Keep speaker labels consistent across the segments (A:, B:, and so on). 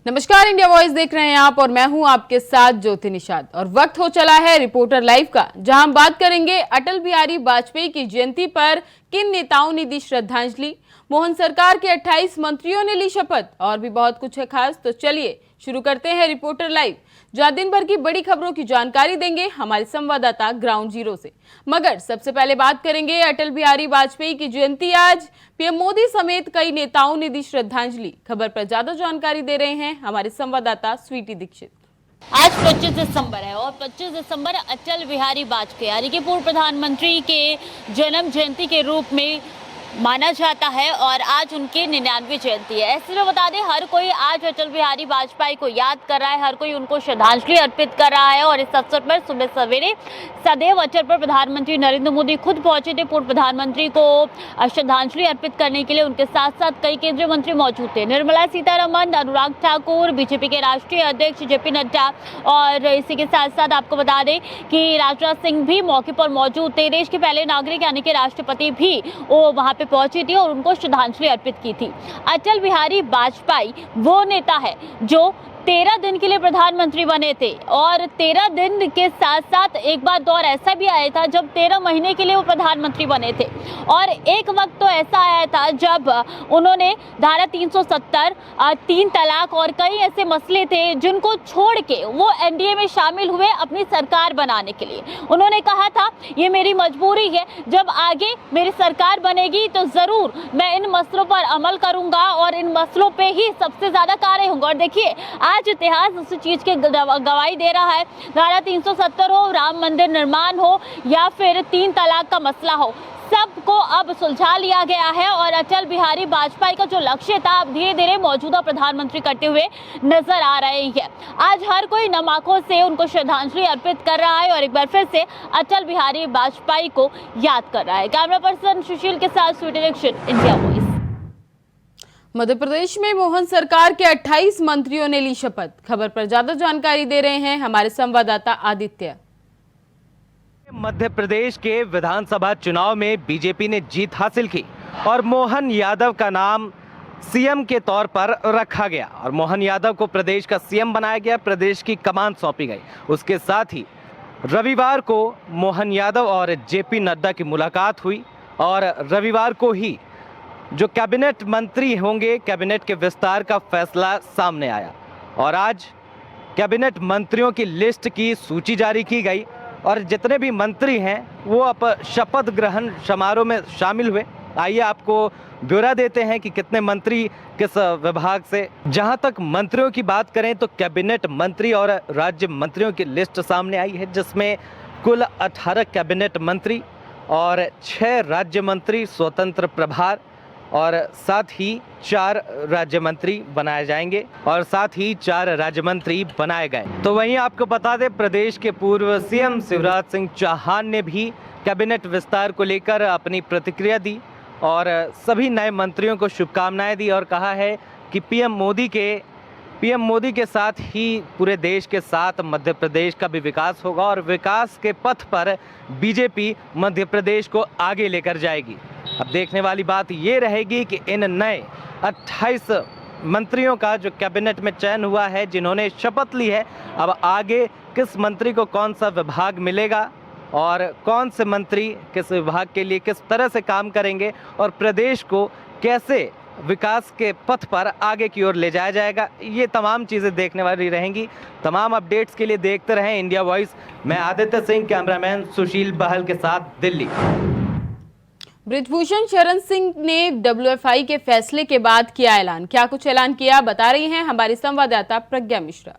A: नमस्कार, India voice देख रहे हैं आप और मैं हूं आपके साथ ज्योति निषाद। और वक्त हो चला है रिपोर्टर लाइव का, जहां हम बात करेंगे अटल बिहारी वाजपेयी की जयंती पर किन नेताओं ने दी श्रद्धांजलि, मोहन सरकार के 28 मंत्रियों ने ली शपथ और भी बहुत कुछ है खास। तो चलिए शुरू करते हैं रिपोर्टर लाइव, जहां दिन भर की बड़ी खबरों की जानकारी देंगे हमारे संवाददाता ग्राउंड जीरो से। मगर सबसे पहले बात करेंगे अटल बिहारी वाजपेयी की जयंती। आज पीएम मोदी समेत कई नेताओं ने दी श्रद्धांजलि। खबर पर ज्यादा जानकारी दे रहे हैं हमारे संवाददाता स्वीटी दीक्षित।
B: आज 25 दिसंबर है और 25 दिसंबर अटल बिहारी वाजपेयी यानी कि पूर्व प्रधानमंत्री के जन्म जयंती के रूप में माना जाता है और आज उनकी 99वीं जयंती है। ऐसे में बता दें, हर कोई आज अटल बिहारी वाजपेयी को याद कर रहा है, हर कोई उनको श्रद्धांजलि अर्पित कर रहा है। और इस अवसर पर सुबह सवेरे सदैव अटल पर प्रधानमंत्री नरेंद्र मोदी खुद पहुंचे थे पूर्व प्रधानमंत्री को श्रद्धांजलि अर्पित करने के लिए। उनके साथ साथ कई केंद्रीय मंत्री मौजूद थे, निर्मला सीतारमण, अनुराग ठाकुर, बीजेपी के राष्ट्रीय अध्यक्ष जेपी नड्डा और इसी के साथ साथ आपको बता दें कि राजनाथ सिंह भी मौके पर मौजूद थे। देश के पहले नागरिक यानी कि राष्ट्रपति भी वो वहाँ पे पहुंची थी और उनको श्रद्धांजलि अर्पित की थी। अटल बिहारी वाजपेयी वो नेता है जो 13 दिन के लिए प्रधानमंत्री बने थे और 13 दिन के साथ साथ एक बार दौर ऐसा भी आया था जब 13 महीने के लिए वो प्रधानमंत्री बने थे। और एक वक्त तो ऐसा आया था जब उन्होंने धारा 370, 3 तलाक और कई ऐसे मसले थे जिनको छोड़ के वो एनडीए में शामिल हुए अपनी सरकार बनाने के लिए। उन्होंने कहा था ये मेरी मजबूरी है, जब आगे मेरी सरकार बनेगी तो ज़रूर मैं इन मसलों पर अमल करूँगा और इन मसलों पर ही सबसे ज़्यादा कार्य होगा। और देखिए आज इतिहास उस चीज के गवाही दे रहा है। धारा 370 हो, राम मंदिर निर्माण हो या फिर 3 तलाक का मसला हो, सबको अब सुलझा लिया गया है। और अटल बिहारी वाजपेयी का जो लक्ष्य था अब धीरे धीरे मौजूदा प्रधानमंत्री करते हुए नजर आ रहे हैं। आज हर कोई नम आंखों से उनको श्रद्धांजलि अर्पित कर रहा है और एक बार फिर से अटल बिहारी वाजपेयी को याद कर रहा है। कैमरा पर्सन सुशील के साथ स्वीटी दीक्षित, इंडिया वॉइस।
A: मध्य प्रदेश में मोहन सरकार के 28 मंत्रियों ने ली शपथ। खबर पर ज्यादा जानकारी दे रहे हैं हमारे संवाददाता आदित्य।
C: मध्य प्रदेश के विधानसभा चुनाव में बीजेपी ने जीत हासिल की और मोहन यादव का नाम सीएम के तौर पर रखा गया और मोहन यादव को प्रदेश का सीएम बनाया गया, प्रदेश की कमान सौंपी गई। उसके साथ ही रविवार को मोहन यादव और जेपी नड्डा की मुलाकात हुई और रविवार को ही जो कैबिनेट मंत्री होंगे, कैबिनेट के विस्तार का फैसला सामने आया और आज कैबिनेट मंत्रियों की लिस्ट की सूची जारी की गई और जितने भी मंत्री हैं वो अब शपथ ग्रहण समारोह में शामिल हुए। आइए आपको ब्यौरा देते हैं कि कितने मंत्री किस विभाग से। जहां तक मंत्रियों की बात करें तो कैबिनेट मंत्री और राज्य मंत्रियों की लिस्ट सामने आई है, जिसमें कुल 18 कैबिनेट मंत्री और 6 राज्य मंत्री स्वतंत्र प्रभार और साथ ही 4 राज्य मंत्री बनाए जाएंगे और साथ ही 4 राज्य मंत्री बनाए गए। तो वहीं आपको बता दें, प्रदेश के पूर्व सीएम शिवराज सिंह चौहान ने भी कैबिनेट विस्तार को लेकर अपनी प्रतिक्रिया दी और सभी नए मंत्रियों को शुभकामनाएं दी और कहा है कि पीएम मोदी के साथ ही पूरे देश के साथ मध्य प्रदेश का भी विकास होगा और विकास के पथ पर बीजेपी मध्य प्रदेश को आगे लेकर जाएगी। अब देखने वाली बात ये रहेगी कि इन नए 28 मंत्रियों का जो कैबिनेट में चयन हुआ है, जिन्होंने शपथ ली है, अब आगे किस मंत्री को कौन सा विभाग मिलेगा और कौन से मंत्री किस विभाग के लिए किस तरह से काम करेंगे और प्रदेश को कैसे विकास के पथ पर आगे की ओर ले जाया जाएगा, ये तमाम चीज़ें देखने वाली रहेंगी। तमाम अपडेट्स के लिए देखते रहें इंडिया वॉइस। मैं आदित्य सिंह, कैमरामैन सुशील बहल के साथ, दिल्ली।
A: बृजभूषण शरण सिंह ने डब्ल्यूएफआई के फैसले के बाद किया ऐलान। क्या कुछ ऐलान किया, बता रही हैं हमारी संवाददाता प्रज्ञा मिश्रा।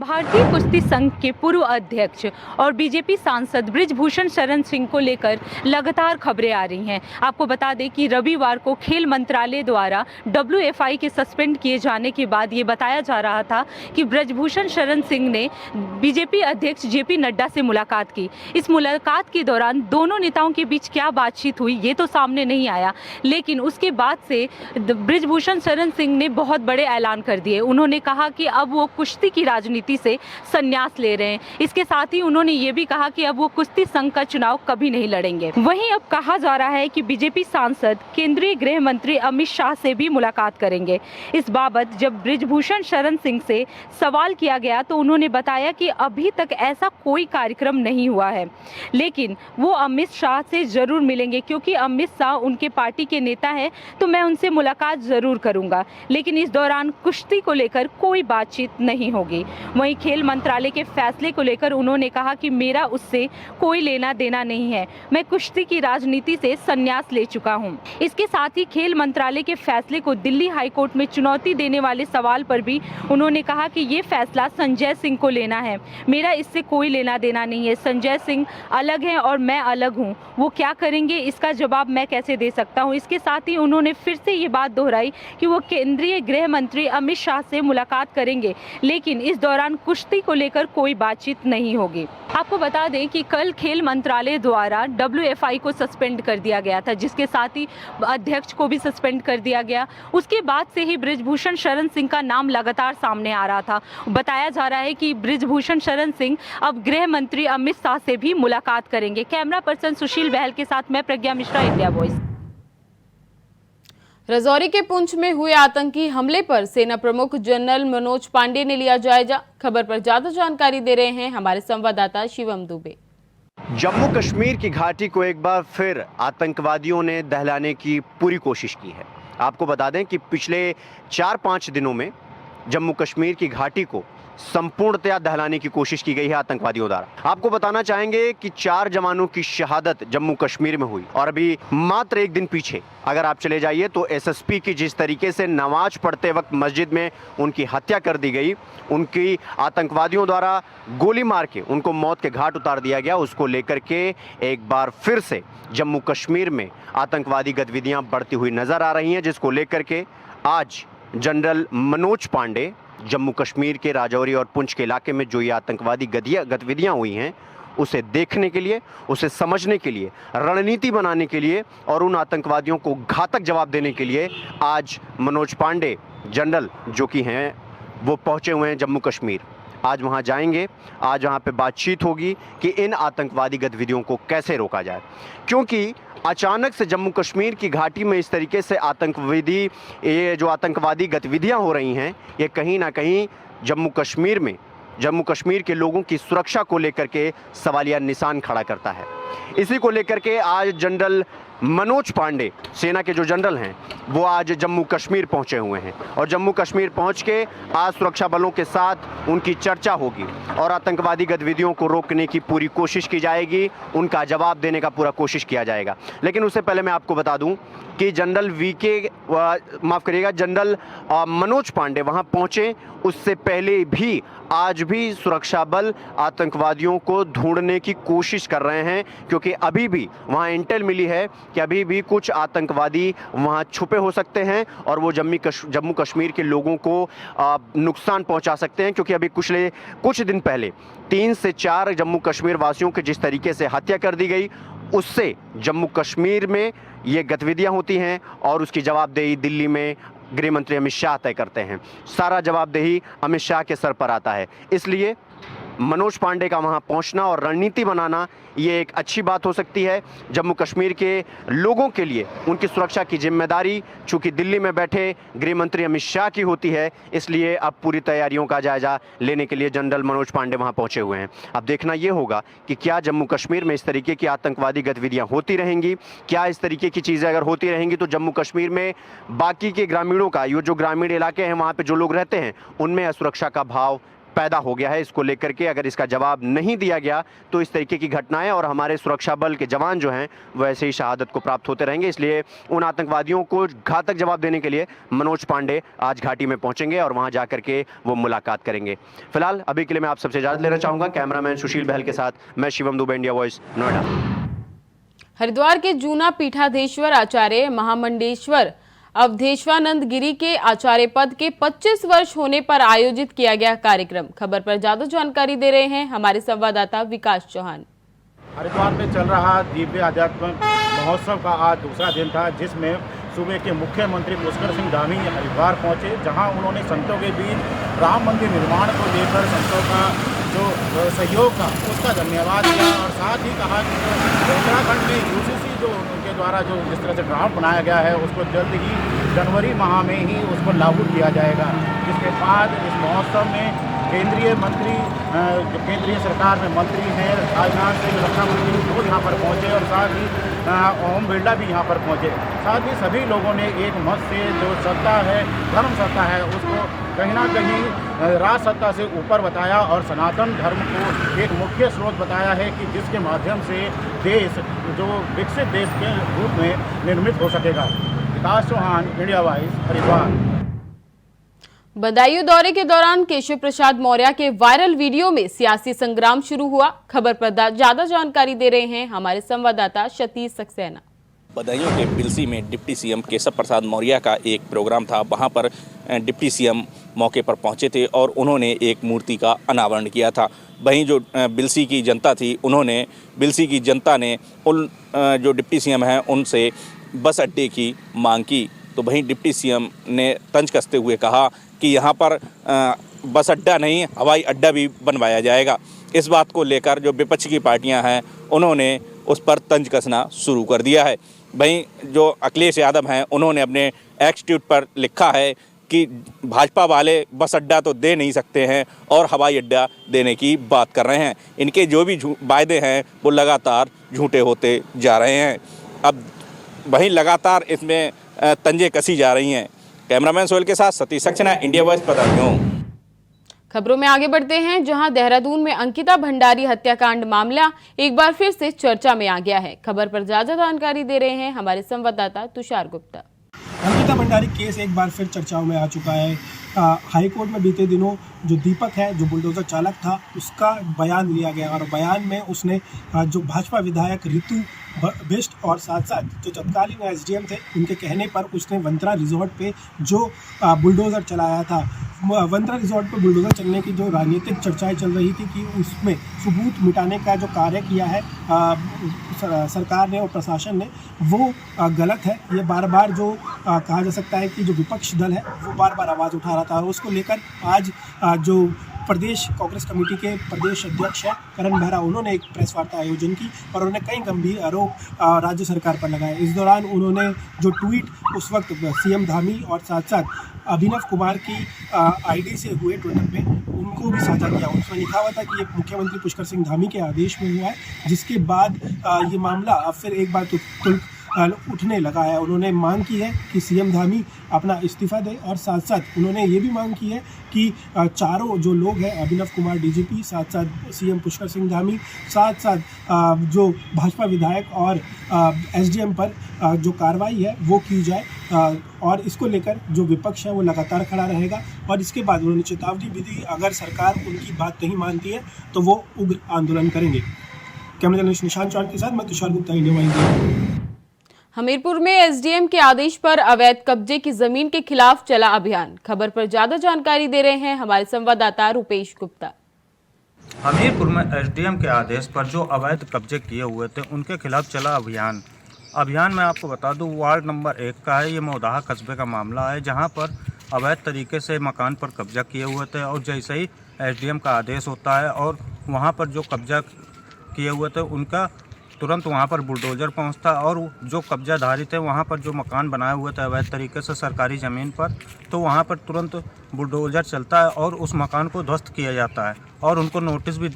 D: भारतीय कुश्ती संघ के पूर्व अध्यक्ष और बीजेपी सांसद बृजभूषण शरण सिंह को लेकर लगातार खबरें आ रही हैं। आपको बता दें कि रविवार को खेल मंत्रालय द्वारा डब्ल्यूएफआई के सस्पेंड किए जाने के बाद ये बताया जा रहा था कि बृजभूषण शरण सिंह ने बीजेपी अध्यक्ष जेपी नड्डा से मुलाकात की। इस मुलाकात के दौरान दोनों नेताओं के बीच क्या बातचीत हुई ये तो सामने नहीं आया, लेकिन उसके बाद से बृजभूषण शरण सिंह ने बहुत बड़े ऐलान कर दिए। उन्होंने कहा कि अब वो कुश्ती की राजनीति राजनीति से संन्यास ले रहे हैं। इसके साथ ही उन्होंने ये भी कहा कि अब वो कुश्ती संघ का चुनाव कभी नहीं लड़ेंगे। वहीं अब कहा जा रहा है कि बीजेपी सांसद केंद्रीय गृह मंत्री अमित शाह से भी मुलाकात करेंगे। इस बाबत जब बृजभूषण शरण सिंह से सवाल किया गया तो उन्होंने बताया कि अभी तक ऐसा कोई कार्यक्रम नहीं हुआ है, लेकिन वो अमित शाह से जरूर मिलेंगे क्योंकि अमित शाह उनके पार्टी के नेता हैं, तो मैं उनसे मुलाकात जरूर करूंगा, लेकिन इस दौरान कुश्ती को लेकर कोई बातचीत नहीं होगी। वहीं खेल मंत्रालय के फैसले को लेकर उन्होंने कहा कि मेरा उससे कोई लेना देना नहीं है, मैं कुश्ती की राजनीति से संन्यास ले चुका हूं। इसके साथ ही खेल मंत्रालय के फैसले को दिल्ली हाईकोर्ट में चुनौती देने वाले सवाल पर भी उन्होंने कहा कि ये फैसला संजय सिंह को लेना है, मेरा इससे कोई लेना देना नहीं है। संजय सिंह अलग हैं और मैं अलग हूं, वो क्या करेंगे इसका जवाब मैं कैसे दे सकता हूं। इसके साथ ही उन्होंने फिर से ये बात दोहराई कि वो केंद्रीय गृह मंत्री अमित शाह से मुलाकात करेंगे, लेकिन इस दौरान कुश्ती को लेकर कोई बातचीत नहीं होगी। आपको बता दें कि कल खेल मंत्रालय द्वारा WFI को सस्पेंड कर दिया गया था, जिसके साथ ही अध्यक्ष को भी सस्पेंड कर दिया गया। उसके बाद से ही बृजभूषण शरण सिंह का नाम लगातार सामने आ रहा था। बताया जा रहा है कि बृजभूषण शरण सिंह अब गृह मंत्री अमित शाह से भी मुलाकात करेंगे। कैमरा पर्सन सुशील बहल के साथ मैं प्रज्ञा मिश्रा, इंडिया वॉइस।
A: राजौरी के पुंछ में हुए आतंकी हमले पर सेना प्रमुख जनरल मनोज पांडे ने लिया जायजा। खबर पर ज्यादा जानकारी दे रहे हैं हमारे संवाददाता शिवम दुबे।
E: जम्मू कश्मीर की घाटी को एक बार फिर आतंकवादियों ने दहलाने की पूरी कोशिश की है। आपको बता दें कि पिछले 4-5 दिनों में जम्मू कश्मीर की घाटी को संपूर्णतया दहलाने की कोशिश की गई है आतंकवादियों द्वारा। आपको बताना चाहेंगे कि 4 जवानों की शहादत जम्मू कश्मीर में हुई और अभी मात्र एक दिन पीछे अगर आप चले जाइए तो SSP की जिस तरीके से नमाज पढ़ते वक्त मस्जिद में उनकी हत्या कर दी गई, उनकी आतंकवादियों द्वारा गोली मार के उनको मौत के घाट उतार दिया गया, उसको लेकर के एक बार फिर से जम्मू कश्मीर में आतंकवादी गतिविधियां बढ़ती हुई नजर आ रही हैं, जिसको लेकर के आज जनरल मनोज पांडे जम्मू कश्मीर के राजौरी और पुंछ के इलाके में जो ये आतंकवादी गतिविधियां हुई हैं उसे देखने के लिए, उसे समझने के लिए, रणनीति बनाने के लिए और उन आतंकवादियों को घातक जवाब देने के लिए आज मनोज पांडे जनरल जो कि हैं वो पहुंचे हुए हैं जम्मू कश्मीर। आज वहां जाएंगे, आज वहां पे बातचीत होगी कि इन आतंकवादी गतिविधियों को कैसे रोका जाए, क्योंकि अचानक से जम्मू कश्मीर की घाटी में इस तरीके से ये जो आतंकवादी गतिविधियां हो रही हैं, ये कहीं ना कहीं जम्मू कश्मीर के लोगों की सुरक्षा को लेकर के सवालिया निशान खड़ा करता है। इसी को लेकर के आज जनरल मनोज पांडे, सेना के जो जनरल हैं, वो आज जम्मू कश्मीर पहुंचे हुए हैं और जम्मू कश्मीर पहुंच के आज सुरक्षा बलों के साथ उनकी चर्चा होगी और आतंकवादी गतिविधियों को रोकने की पूरी कोशिश की जाएगी, उनका जवाब देने का पूरा कोशिश किया जाएगा। लेकिन उससे पहले मैं आपको बता दूं कि जनरल जनरल मनोज पांडे वहां पहुंचे, उससे पहले भी आज भी सुरक्षा बल आतंकवादियों को ढूंढने की कोशिश कर रहे हैं, क्योंकि अभी भी वहां इंटेल मिली है कि अभी भी कुछ आतंकवादी वहां छुपे हो सकते हैं और वो जम्मू कश्मीर के लोगों को नुकसान पहुंचा सकते हैं, क्योंकि अभी कुछ दिन पहले 3 से 4 जम्मू कश्मीर वासियों की जिस तरीके से हत्या कर दी गई, उससे जम्मू कश्मीर में ये गतिविधियां होती हैं और उसकी जवाबदेही दिल्ली में गृह मंत्री अमित शाह तय करते हैं। सारा जवाबदेही अमित शाह के सर पर आता है, इसलिए मनोज पांडे का वहां पहुंचना और रणनीति बनाना ये एक अच्छी बात हो सकती है जम्मू कश्मीर के लोगों के लिए। उनकी सुरक्षा की जिम्मेदारी चूंकि दिल्ली में बैठे गृह मंत्री अमित शाह की होती है, इसलिए अब पूरी तैयारियों का जायजा लेने के लिए जनरल मनोज पांडे वहां पहुंचे हुए हैं। अब देखना ये होगा कि क्या जम्मू कश्मीर में इस तरीके की आतंकवादी गतिविधियां होती रहेंगी, क्या इस तरीके की चीज़ें अगर होती रहेंगी तो जम्मू कश्मीर में बाकी के ग्रामीणों का, ये जो ग्रामीण इलाके हैं वहाँ पर जो लोग रहते हैं, उनमें असुरक्षा का भाव पैदा हो गया है। इसको लेकर के अगर इसका जवाब नहीं दिया गया तो इस तरीके की घटनाएं और हमारे सुरक्षा बल के जवान जो हैं वैसे ही शहादत को प्राप्त होते रहेंगे। इसलिए उन आतंकवादियों को घातक जवाब देने के लिए मनोज पांडे आज घाटी में पहुंचेंगे और वहां जाकर के वो मुलाकात करेंगे। फिलहाल अभी के लिए मैं आप सबसे इजाजत लेना चाहूंगा। कैमरामैन सुशील बहल के साथ मैं शिवम दुबे, इंडिया वॉइस, नोएडा।
A: हरिद्वार के जूना पीठाधीश्वर आचार्य महामंडेश्वर अवधेशानंद गिरी के आचार्य पद के 25 वर्ष होने पर आयोजित किया गया कार्यक्रम। खबर पर ज्यादा जानकारी दे रहे हैं हमारे संवाददाता विकास चौहान।
F: हरिद्वार में चल रहा दिव्य आध्यात्म महोत्सव का आज दूसरा दिन था, जिसमें सूबे के मुख्यमंत्री पुष्कर सिंह धामी हरिद्वार पहुंचे, जहां उन्होंने संतों के बीच राम मंदिर निर्माण को लेकर संतों का जो सहयोग था उसका धन्यवाद दिया और साथ ही कहा कि जो उत्तराखंड में यूसीसी जो उनके द्वारा जो जिस तरह से ड्राफ्ट बनाया गया है उसको जल्द ही जनवरी माह में ही उसको लागू किया जाएगा। जिसके बाद इस महोत्सव में केंद्रीय मंत्री जो केंद्रीय सरकार में मंत्री हैं राजनाथ सिंह, रक्षा मंत्री वो यहाँ पर पहुँचे और साथ ही ओम बिरला भी यहाँ पर पहुँचे। साथ ही सभी लोगों ने एक मत से जो सत्ता है, धर्म सत्ता है, उसको कहीं ना कहीं राज सत्ता से ऊपर बताया और सनातन धर्म को एक मुख्य स्रोत बताया है कि जिसके माध्यम से देश जो विकसित देश के रूप में निर्मित हो सकेगा। विकास चौहान, इंडिया वाइज, हरिद्वार।
A: बदायूं दौरे के दौरान केशव प्रसाद मौर्य के वायरल वीडियो में सियासी संग्राम शुरू हुआ। खबर पर ज्यादा जानकारी दे रहे हैं हमारे संवाददाता सतीश सक्सेना।
G: बदायूं के बिलसी में डिप्टी सीएम केशव प्रसाद मौर्य का एक प्रोग्राम था। वहां पर डिप्टी सीएम मौके पर पहुंचे थे और उन्होंने एक मूर्ति का अनावरण किया था। वहीं जो बिलसी की जनता थी, उन्होंने बिलसी की जनता ने उन जो डिप्टी सीएम हैं उनसे बस अड्डे की मांग की। तो वहीं डिप्टी सीएम ने तंज कसते हुए कहा कि यहाँ पर बस अड्डा नहीं, हवाई अड्डा भी बनवाया जाएगा। इस बात को लेकर जो विपक्ष की पार्टियां हैं उन्होंने उस पर तंज कसना शुरू कर दिया है। वहीं जो अखिलेश यादव हैं उन्होंने अपने एक्स ट्वीट पर लिखा है कि भाजपा वाले बस अड्डा तो दे नहीं सकते हैं और हवाई अड्डा देने की बात कर रहे हैं। इनके जो भी वायदे हैं वो लगातार झूठे होते जा रहे हैं। अब वहीं लगातार इसमें तंजे कसी जा रही हैं। कैमरामैन सोहेल के साथ सतीश सक्सेना, इंडिया वॉइस, बदायूं।
A: खबरों में आगे बढ़ते हैं, जहां देहरादून में अंकिता भंडारी हत्याकांड मामला एक बार फिर से चर्चा में आ गया है। खबर पर ज्यादा जानकारी दे रहे हैं हमारे संवाददाता तुषार गुप्ता।
H: अंकिता भंडारी केस एक बार फिर चर्चाओं में आ चुका है। हाई कोर्ट में बीते दिनों जो दीपक है, जो बुलडोजर चालक था, उसका बयान लिया गया और बयान में उसने जो भाजपा विधायक रितु बिष्ट और साथ साथ जो तत्कालीन एसडीएम थे उनके कहने पर उसने वंतरा रिजॉर्ट पे जो बुलडोज़र चलाया था, वंतरा रिजॉर्ट पे बुलडोज़र चलने की जो राजनीतिक चर्चाएं चल रही थी कि उसमें सबूत मिटाने का जो कार्य किया है सरकार ने और प्रशासन ने, वो गलत है। ये बार बार जो कहा जा सकता है कि जो विपक्ष दल है वो बार बार आवाज़ उठा रहा था और उसको लेकर आज जो प्रदेश कांग्रेस कमेटी के प्रदेश अध्यक्ष है करण बेहरा, उन्होंने एक प्रेस वार्ता आयोजन की और उन्होंने कई गंभीर आरोप राज्य सरकार पर लगाए। इस दौरान उन्होंने जो ट्वीट उस वक्त सीएम धामी और साथ साथ अभिनव कुमार की आईडी से हुए ट्विटर पे, उनको भी साझा किया। उसमें लिखा हुआ था कि ये मुख्यमंत्री पुष्कर सिंह धामी के आदेश में हुआ है, जिसके बाद ये मामला अब फिर एक बार उठने लगा है। उन्होंने मांग की है कि सीएम धामी अपना इस्तीफा दे और साथ साथ उन्होंने ये भी मांग की है कि चारों जो लोग हैं, अभिनव कुमार डीजीपी, साथ साथ सीएम पुष्कर सिंह धामी, साथ साथ जो भाजपा विधायक और एसडीएम पर जो कार्रवाई है वो की जाए और इसको लेकर जो विपक्ष है वो लगातार खड़ा रहेगा। और इसके बाद उन्होंने चेतावनी भी दी, अगर सरकार उनकी बात नहीं मानती है तो वो उग्र आंदोलन करेंगे। कैमरा जर्नलिस्ट निशांत चौहान के साथ मैं तुषार गुप्ता, इंडिया वाइज।
A: हमीरपुर में एसडीएम के आदेश पर अवैध कब्जे की जमीन के खिलाफ चला अभियान। खबर पर ज्यादा जानकारी दे रहे हैं हमारे संवाददाता रुपेश गुप्ता।
I: हमीरपुर में एसडीएम के आदेश पर जो अवैध कब्जे किए हुए थे उनके खिलाफ चला अभियान में आपको बता दूं वार्ड नंबर 1 का है। ये मोदाहा कस्बे का मामला है, जहां पर अवैध तरीके से मकान पर कब्जा किए हुए थे और जैसे ही एसडीएम का आदेश होता है और वहां पर जो कब्जा किए हुए थे उनका तुरंत वहां पर बुलडोजर पहुंचता और जो कब्जाधारी थे वहां पर जो मकान बनाए हुए थे अवैध तरीके से सरकारी ज़मीन पर, तो वहां पर तुरंत बुलडोजर चलता है और उस मकान को ध्वस्त किया जाता है। और उनको नोटिस भी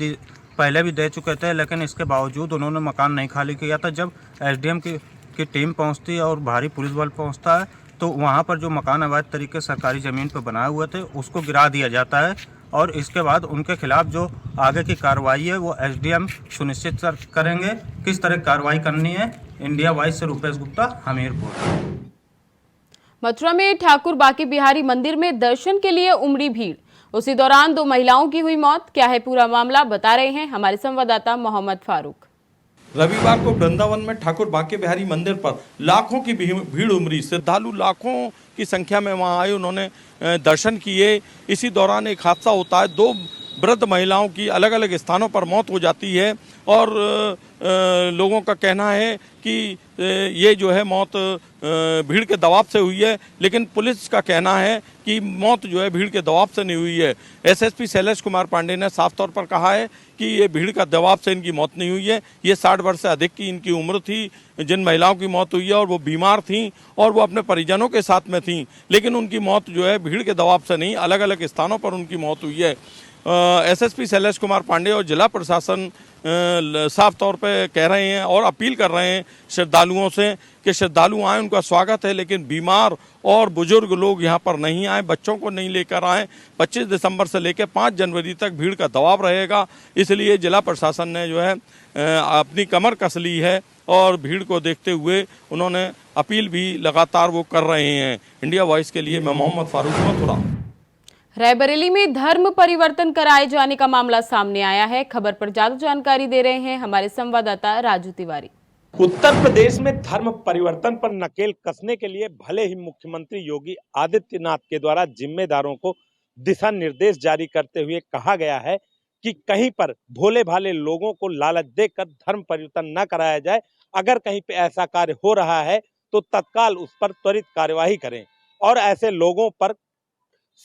I: पहले भी दे चुके थे, लेकिन इसके बावजूद उन्होंने मकान नहीं खाली किया था। जब एसडीएम की टीम पहुंचती है और भारी पुलिस बल पहुंचता है तो वहाँ पर जो मकान अवैध तरीके सरकारी ज़मीन पर बनाए हुए थे उसको गिरा दिया जाता है और इसके बाद उनके खिलाफ जो आगे की कार्रवाई है वो एसडीएम सुनिश्चित करेंगे। किस तरह कार्रवाई करनी है, इंडिया वाइज से रुपेश गुप्ता, हमीरपुर।
A: मथुरा में ठाकुर बाकी बिहारी मंदिर में दर्शन के लिए उमड़ी भीड़, उसी दौरान 2 महिलाओं की हुई मौत। क्या है पूरा मामला, बता रहे हैं हमारे संवाददाता मोहम्मद फारूक।
J: रविवार को वृंदावन में ठाकुर बांके बिहारी मंदिर पर लाखों की भीड़ उमड़ी। श्रद्धालु लाखों की संख्या में वहां आए, उन्होंने दर्शन किए। इसी दौरान एक हादसा होता है। 2 वृद्ध महिलाओं की अलग अलग स्थानों पर मौत हो जाती है और लोगों का कहना है कि ये जो है मौत भीड़ के दबाव से हुई है, लेकिन पुलिस का कहना है कि मौत जो है भीड़ के दबाव से नहीं हुई है। एसएसपी शैलेश कुमार पांडे ने साफ तौर पर कहा है कि ये भीड़ का दबाव से इनकी मौत नहीं हुई है। ये 60 वर्ष से अधिक की इनकी उम्र थी जिन महिलाओं की मौत हुई है, और वो बीमार थीं और वो अपने परिजनों के साथ में थीं, लेकिन उनकी मौत जो है भीड़ के दबाव से नहीं, अलग अलग स्थानों पर उनकी मौत हुई है। एसएसपी शैलेश कुमार पांडे और जिला प्रशासन साफ तौर पे कह रहे हैं और अपील कर रहे हैं श्रद्धालुओं से कि श्रद्धालु आएँ, उनका स्वागत है, लेकिन बीमार और बुजुर्ग लोग यहाँ पर नहीं आए, बच्चों को नहीं लेकर आए। 25 दिसंबर से लेकर 5 जनवरी तक भीड़ का दबाव रहेगा, इसलिए जिला प्रशासन ने जो है अपनी कमर कस ली है और भीड़ को देखते हुए उन्होंने अपील भी लगातार वो कर रहे हैं। इंडिया वॉइस के लिए मैं मोहम्मद फारूक मथुरा।
A: रायबरेली में धर्म परिवर्तन कराए जाने का मामला सामने आया है। खबर पर ज्यादा जानकारी दे रहे हैं हमारे संवाददाता राजू तिवारी।
K: उत्तर प्रदेश में धर्म परिवर्तन पर नकेल कसने के लिए भले ही मुख्यमंत्री योगी आदित्यनाथ के द्वारा जिम्मेदारों को दिशा निर्देश जारी करते हुए कहा गया है कि कहीं पर भोले भाले लोगों को लालच देकर धर्म परिवर्तन न कराया जाए। अगर कहीं पे ऐसा कार्य हो रहा है तो तत्काल उस पर त्वरित कार्यवाही करें और ऐसे लोगों पर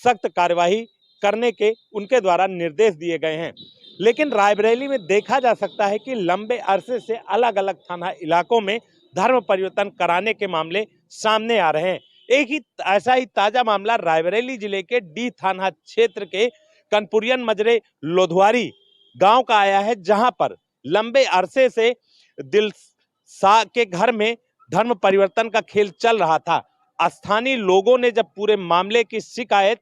K: सख्त कार्यवाही करने के उनके द्वारा निर्देश दिए गए हैं। लेकिन रायबरेली में देखा जा सकता है कि लंबे अरसे से अलग अलग थाना इलाकों में धर्म परिवर्तन कराने के मामले सामने आ रहे हैं। एक ही ऐसा ही ताजा मामला रायबरेली जिले के डी थाना क्षेत्र के कनपुरियन मजरे लोधवारी गांव का आया है, जहां पर लंबे अरसे से दिलसा के घर में धर्म परिवर्तन का खेल चल रहा था। स्थानीय लोगों ने जब पूरे मामले की शिकायत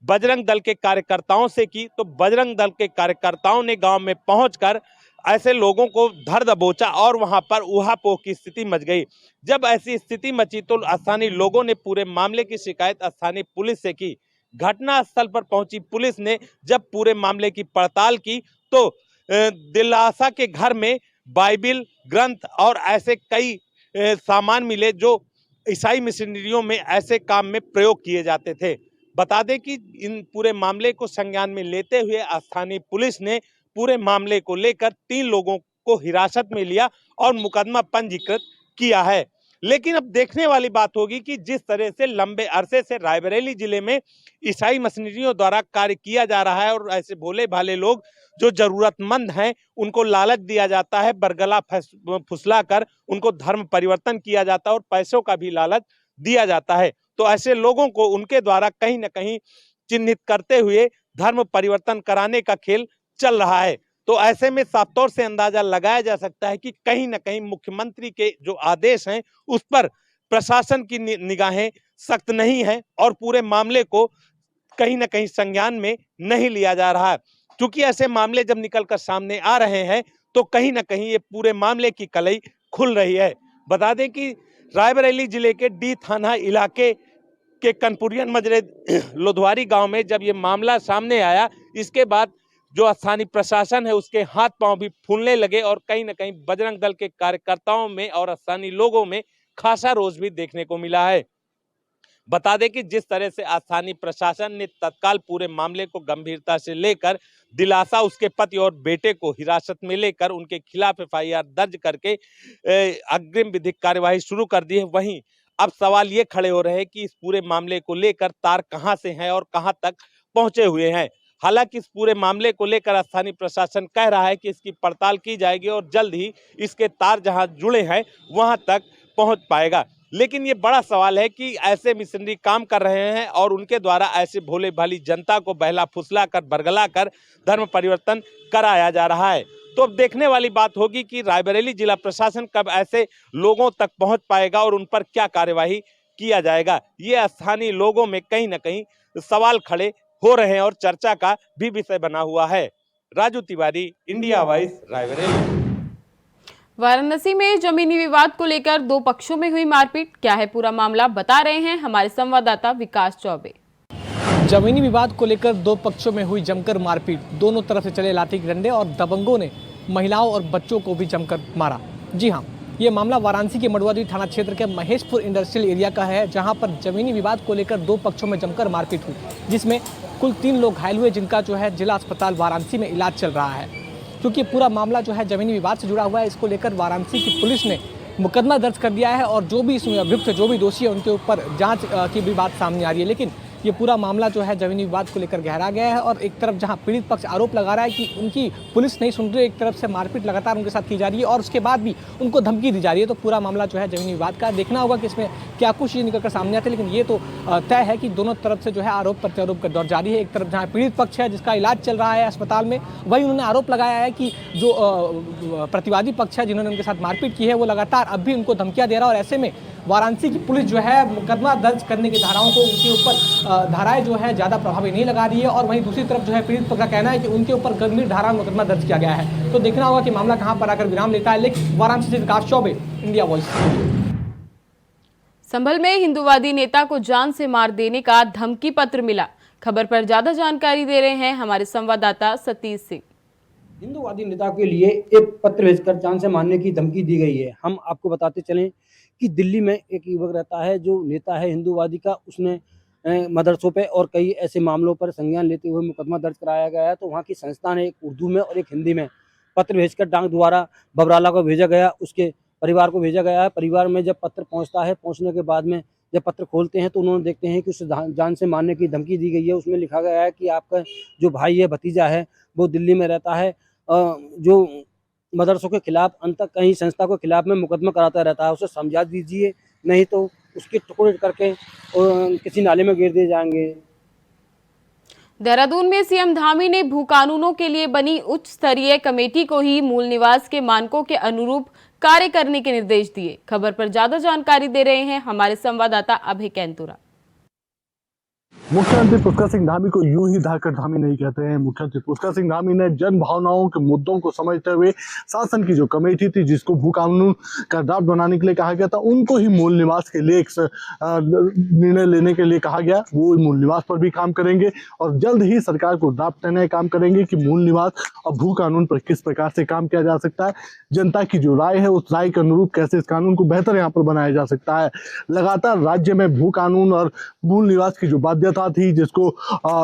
K: बजरंग दल के कार्यकर्ताओं से की तो बजरंग दल के कार्यकर्ताओं ने गांव में पहुंचकर ऐसे लोगों को धर दबोचा और वहां पर ऊहापोह की स्थिति मच गई। जब ऐसी स्थिति मची तो स्थानीय लोगों ने पूरे मामले की शिकायत स्थानीय पुलिस से की। घटना स्थल पर पहुंची पुलिस ने जब पूरे मामले की पड़ताल की तो दिलासा के घर में बाइबिल ग्रंथ और ऐसे कई सामान मिले जो ईसाई मिशनरियों में ऐसे काम में प्रयोग किए जाते थे। बता दें कि इन पूरे मामले को संज्ञान में लेते हुए स्थानीय पुलिस ने पूरे मामले को लेकर 3 लोगों को हिरासत में लिया और मुकदमा पंजीकृत किया है। लेकिन अब देखने वाली बात होगी कि जिस तरह से लंबे अरसे से रायबरेली जिले में ईसाई मिशनरियों द्वारा कार्य किया जा रहा है और ऐसे भोले भाले लोग जो जरूरतमंद हैं उनको लालच दिया जाता है, बरगला फुसला कर उनको धर्म परिवर्तन किया जाता है और पैसों का भी लालच दिया जाता है, तो ऐसे लोगों को उनके द्वारा कहीं न कहीं चिन्हित करते हुए धर्म परिवर्तन कराने का खेल चल रहा है। तो ऐसे में साफ तौर से अंदाजा लगाया जा सकता है कि कहीं न कहीं मुख्यमंत्री के जो आदेश हैं उस पर प्रशासन की निगाहें सख्त नहीं है और पूरे मामले को कहीं न कहीं संज्ञान में नहीं लिया जा रहा है। क्योंकि ऐसे मामले जब निकलकर सामने आ रहे हैं तो कहीं न कहीं ये पूरे मामले की कलई खुल रही है। बता दें कि रायबरेली जिले के डी थाना इलाके के कनपुरियन मजरे लोधवारी गांव में जब ये मामला सामने आया, इसके बाद जो स्थानीय प्रशासन है उसके हाथ पांव भी फूलने लगे और कहीं न कहीं बजरंग दल के कार्यकर्ताओं में और स्थानीय लोगों में खासा रोष भी देखने को मिला है। बता दें कि जिस तरह से स्थानीय प्रशासन ने तत्काल पूरे मामले को गंभीरता से लेकर दिलासा उसके पति और बेटे को हिरासत में लेकर उनके खिलाफ एफआईआर दर्ज करके अग्रिम विधिक कार्यवाही शुरू कर दी है, वहीं अब सवाल ये खड़े हो रहे हैं कि इस पूरे मामले को लेकर तार कहां से हैं और कहां तक पहुंचे हुए हैं। हालांकि इस पूरे मामले को लेकर स्थानीय प्रशासन कह रहा है कि इसकी पड़ताल की जाएगी और जल्द ही इसके तार जहां जुड़े हैं वहां तक पहुंच पाएगा। लेकिन ये बड़ा सवाल है कि ऐसे मिशनरी काम कर रहे हैं और उनके द्वारा ऐसे भोले भाली जनता को बहला फुसला कर बरगला कर धर्म परिवर्तन कराया जा रहा है। तो अब देखने वाली बात होगी कि रायबरेली जिला प्रशासन कब ऐसे लोगों तक पहुंच पाएगा और उन पर क्या कार्यवाही किया जाएगा। ये स्थानीय लोगों में कहीं ना कहीं सवाल खड़े हो रहे हैं और चर्चा का भी विषय बना हुआ है। Raju Tiwari, India voice, Raebareli.
A: वाराणसी में जमीनी विवाद को लेकर 2 पक्षों में हुई मारपीट, क्या है पूरा मामला, बता रहे हैं हमारे संवाददाता विकास चौबे।
L: जमीनी विवाद को लेकर 2 पक्षों में हुई जमकर मारपीट। दोनों तरफ से चले लाठी डंडे और दबंगों ने महिलाओं और बच्चों को भी जमकर मारा। जी हाँ, ये मामला वाराणसी के मडुआरी थाना क्षेत्र के महेशपुर इंडस्ट्रियल एरिया का है, जहां पर जमीनी विवाद को लेकर 2 पक्षों में जमकर मारपीट हुई, जिसमें कुल 3 लोग घायल हुए, जिनका जो है जिला अस्पताल वाराणसी में इलाज चल रहा है। क्योंकि पूरा मामला जो है ज़मीनी विवाद से जुड़ा हुआ है, इसको लेकर वाराणसी की पुलिस ने मुकदमा दर्ज कर दिया है और जो भी इसमें अभियुक्त, जो भी दोषी है, उनके ऊपर जांच की भी बात सामने आ रही है। लेकिन ये पूरा मामला जो है ज़मीनी विवाद को लेकर गहरा गया है और एक तरफ जहां पीड़ित पक्ष आरोप लगा रहा है कि उनकी पुलिस नहीं सुन रही, एक तरफ से मारपीट लगातार उनके साथ की जा रही है और उसके बाद भी उनको धमकी दी जा रही है। तो पूरा मामला जो है ज़मीनी विवाद का देखना होगा कि इसमें क्या कुछ चीज़ निकल कर सामने आते हैं। लेकिन ये तो तय है कि दोनों तरफ से जो है आरोप प्रत्यारोप का दौर जारी है। एक तरफ जहाँ पीड़ित पक्ष है जिसका इलाज चल रहा है अस्पताल में, वहीं उन्होंने आरोप लगाया है कि जो प्रतिवादी पक्ष है जिन्होंने उनके साथ मारपीट की है, वो लगातार अब भी उनको धमकियाँ दे रहा है और ऐसे में वाराणसी की पुलिस जो है मुकदमा दर्ज करने की धाराओं को, उनके ऊपर धाराएं जो है ज़्यादा प्रभावी नहीं लगा रही है और वहीं दूसरी तरफ जो है पीड़ित पक्ष का कहना है कि उनके ऊपर गंभीर धारा में मुकदमा दर्ज किया गया है। तो देखना होगा कि मामला कहां पर आकर विराम लेता है। लेकिन वाराणसी से विकास चौबे, इंडिया वॉइस।
A: संभल में हिंदूवादी नेता को जान से मार देने का धमकी पत्र मिला। खबर पर ज्यादा जानकारी दे रहे हैं हमारे संवाददाता सतीश सिंह।
M: हिंदूवादी नेता के लिए एक पत्र भेजकर जान से मारने की धमकी दी गई है। हम आपको बताते चलें कि दिल्ली में एक युवक रहता है जो नेता है हिंदूवादी का, उसने मदरसों पे और कई ऐसे मामलों पर संज्ञान लेते हुए मुकदमा दर्ज कराया गया है। तो वहाँ की संस्था ने एक उर्दू में और एक हिंदी में पत्र भेजकर डाक द्वारा बबराला को भेजा गया, उसके परिवार को भेजा गया है। परिवार में जब पत्र पहुँचता है, पहुँचने के बाद में जब पत्र खोलते हैं तो उन्होंने देखते हैं कि उसे जान से मारने की धमकी दी गई है। उसमें लिखा गया है कि आपका जो भाई है, भतीजा है, वो दिल्ली में रहता है, जो मदरसों के खिलाफ अंतर कहीं संस्था के खिलाफ में मुकदमा कराता रहता है, उसे समझा दीजिए, नहीं तो उसके टुकड़े करके किसी नाले में गिर दिए जाएंगे।
A: देहरादून में सीएम धामी ने भू कानूनों के लिए बनी उच्च स्तरीय कमेटी को ही मूल निवास के मानकों के अनुरूप कार्य करने के निर्देश दिए। खबर पर ज्यादा जानकारी दे रहे हैं हमारे संवाददाता अभय कैंतुरा।
N: मुख्यमंत्री पुष्कर सिंह धामी को यूं ही धाकड़ धामी नहीं कहते हैं। मुख्यमंत्री पुष्कर सिंह धामी ने जन भावनाओं के मुद्दों को समझते हुए शासन की जो कमेटी थी जिसको भू कानून का ड्राफ्ट बनाने के लिए कहा गया था, उनको ही मूल निवास के लिए एक निर्णय लेने के लिए कहा गया। वो मूल निवास पर भी काम करेंगे और जल्द ही सरकार को ड्राफ्ट देने का काम करेंगे कि मूल निवास और भू कानून पर किस प्रकार से काम किया जा सकता है। जनता की जो राय है उस राय के अनुरूप कैसे इस कानून को बेहतर यहाँ पर बनाया जा सकता है। लगातार राज्य में भू कानून और मूल निवास की जो बाध्यता थी, जिसको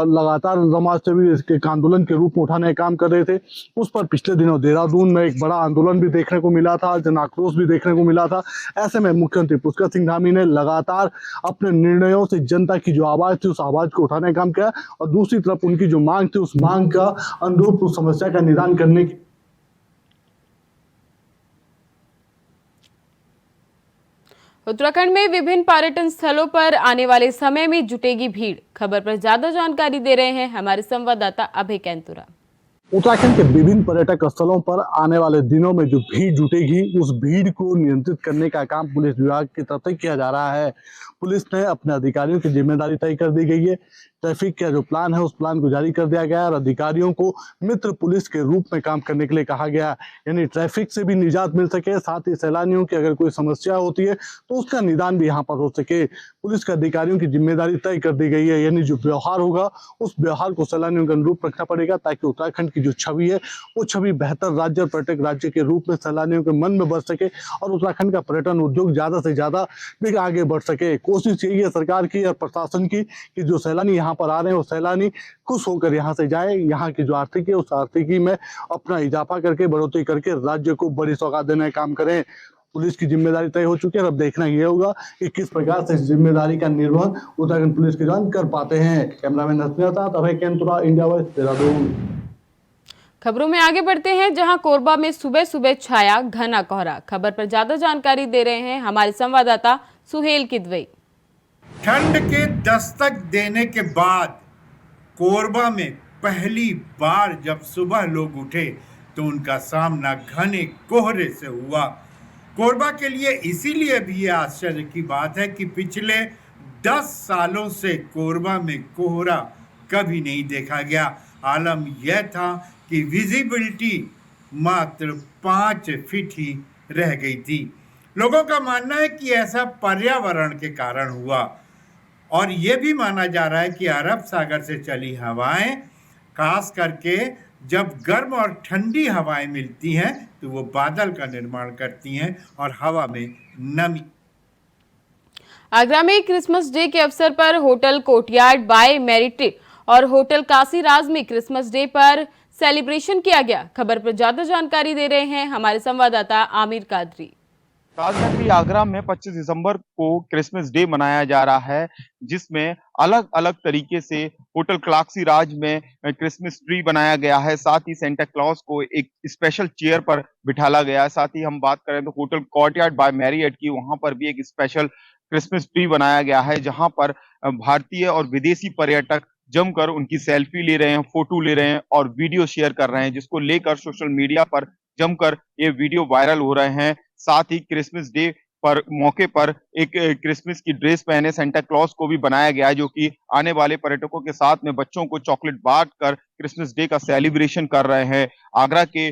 N: लगातार समाज सेवी इसके आंदोलन के रूप में उठाने का काम कर रहे थे, उस पर पिछले दिनों देहरादून में एक बड़ा आंदोलन भी देखने को मिला था, जन आक्रोश भी देखने को मिला था। ऐसे में मुख्यमंत्री पुष्कर सिंह धामी ने लगातार अपने निर्णयों से जनता की जो आवाज थी उस आवाज को उठाने का काम किया और दूसरी तरफ उनकी जो मांग थी उस मांग का अनुरूप उस समस्या का निदान करने की।
A: उत्तराखंड में विभिन्न पर्यटन स्थलों पर आने वाले समय में जुटेगी भीड़। खबर पर ज्यादा जानकारी दे रहे हैं हमारे संवाददाता अभय कैंतुरा।
N: उत्तराखंड के विभिन्न पर्यटक स्थलों पर आने वाले दिनों में जो भीड़ जुटेगी, उस भीड़ को नियंत्रित करने का काम पुलिस विभाग की तरफ से किया जा रहा है। पुलिस ने अपने अधिकारियों की जिम्मेदारी तय कर दी गई है। ट्रैफिक का जो प्लान है उस प्लान को जारी कर दिया गया और अधिकारियों को मित्र पुलिस के रूप में काम करने के लिए कहा गया, यानी ट्रैफिक से भी निजात मिल सके, साथ ही सैलानियों की अगर कोई समस्या होती है तो उसका निदान भी यहाँ पर हो सके। पुलिस के अधिकारियों की जिम्मेदारी तय कर दी गई है, यानी जो व्यवहार होगा उस व्यवहार को सैलानियों के अनुरूप रखना पड़ेगा ताकि उत्तराखंड की जो छवि है वो छवि बेहतर राज्य और पर्यटक राज्य के रूप में सैलानियों के मन में बस सके और उत्तराखंड का पर्यटन उद्योग ज्यादा से ज्यादा आगे बढ़ सके। कोशिश यही है सरकार की और प्रशासन की कि जो सैलानी यहाँ पर आ रहे हैं वो सैलानी खुश होकर यहाँ से जाए, यहाँ की जो आर्थिकी है उस आर्थिकी में अपना इजाफा करके बढ़ोतरी करके राज्य को बड़ी सौगात देने का काम करें। पुलिस की जिम्मेदारी तय हो चुकी है, अब देखना यह होगा कि किस प्रकार से इस जिम्मेदारी का निर्वहन उत्तराखंड पुलिस के जवान कर पाते हैं। कैमरामैन हसनी के साथ अभय कैंतुरा, इंडिया वॉइस, देहरादून।
A: खबरों में आगे बढ़ते हैं, जहां कोरबा में सुबह सुबह छाया घना कोहरा। खबर पर ज्यादा जानकारी दे रहे हैं हमारे संवाददाता सुहेल किदवई।
O: ठंड के दस्तक देने के बाद कोरबा में पहली बार जब सुबह लोग उठे तो उनका सामना घने कोहरे से हुआ। कोरबा के लिए इसीलिए भी ये आश्चर्य की बात है कि पिछले 10 सालों से कोरबा में कोहरा कभी नहीं देखा गया। आलम यह था कि विजिबिलिटी मात्र 5 फीट ही रह गई थी। लोगों का मानना है कि ऐसा पर्यावरण के कारण हुआ और ये भी माना जा रहा है कि अरब सागर से चली हवाएं, खास करके जब गर्म और ठंडी हवाएं मिलती हैं तो वो बादल का निर्माण करती हैं और हवा में नमी।
A: आगरा में क्रिसमस डे के अवसर पर होटल कोर्टयार्ड बाय मेरिट और होटल काशीराज में क्रिसमस डे पर सेलिब्रेशन किया गया। खबर पर ज्यादा जानकारी दे रहे हैं हमारे संवाददाता आमिर कादरी।
P: राजधानी आगरा में 25 दिसंबर को क्रिसमस डे मनाया जा रहा है, जिसमें अलग अलग तरीके से होटल काशीराज में क्रिसमस ट्री बनाया गया है। साथ ही सेंटा क्लॉज को एक स्पेशल चेयर पर बिठाला गया है। साथ ही हम बात करें तो होटल कोर्टयार्ड बाय मैरियट की, वहां पर भी एक स्पेशल क्रिसमस ट्री बनाया गया है, जहां पर भारतीय और विदेशी पर्यटक जमकर उनकी सेल्फी ले रहे हैं, फोटो ले रहे हैं और वीडियो शेयर कर रहे हैं, जिसको लेकर सोशल मीडिया पर जमकर ये वीडियो वायरल हो रहे हैं। साथ ही क्रिसमस डे पर मौके पर एक क्रिसमस की ड्रेस पहने सेंटा क्लॉज को भी बनाया गया है, जो कि आने वाले पर्यटकों के साथ में बच्चों को चॉकलेट बांट कर क्रिसमस डे का सेलिब्रेशन कर रहे हैं। आगरा के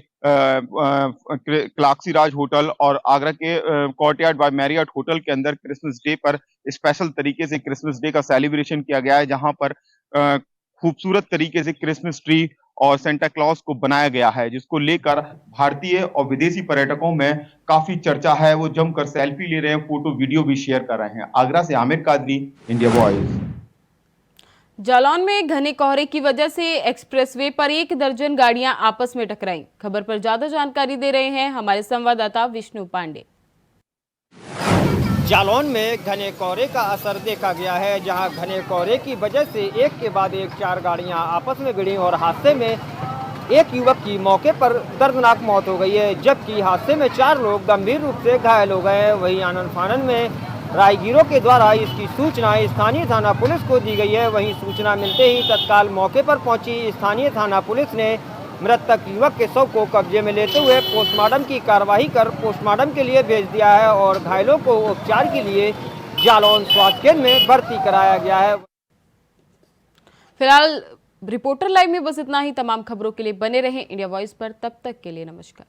P: काशीराज होटल और आगरा के कोर्टयार्ड बाय मैरियट होटल के अंदर क्रिसमस डे पर स्पेशल तरीके से क्रिसमस डे का सेलिब्रेशन किया गया है, जहां पर खूबसूरत तरीके से क्रिसमस ट्री और सेंटा क्लॉज को बनाया गया है, जिसको लेकर भारतीय और विदेशी पर्यटकों में काफी चर्चा है। वो जमकर सेल्फी ले रहे हैं, फोटो वीडियो भी शेयर कर रहे हैं। आगरा से आमिर कादरी, इंडिया वॉइस।
A: जालौन में घने कोहरे की वजह से एक्सप्रेसवे पर 1 दर्जन गाड़ियां आपस में टकराईं। खबर पर ज्यादा जानकारी दे रहे हैं हमारे संवाददाता विष्णु पांडे।
Q: जालौन में घने कोहरे का असर देखा गया है, जहां घने कोहरे की वजह से एक के बाद एक 4 गाड़ियां आपस में भिड़ी और हादसे में एक युवक की मौके पर दर्दनाक मौत हो गई है, जबकि हादसे में 4 लोग गंभीर रूप से घायल हो गए। वहीं आनन फानन में राहगीरों के द्वारा इसकी सूचना स्थानीय थाना पुलिस को दी गई है। वहीं सूचना मिलते ही तत्काल मौके पर पहुंची स्थानीय थाना पुलिस ने मृतक युवक के शव को कब्जे में लेते हुए पोस्टमार्टम की कार्रवाई कर पोस्टमार्टम के लिए भेज दिया है और घायलों को उपचार के लिए जालौन स्वास्थ्य केंद्र में भर्ती कराया गया है।
A: फिलहाल रिपोर्टर लाइव में बस इतना ही। तमाम खबरों के लिए बने रहें इंडिया वॉइस पर। तब तक के लिए नमस्कार।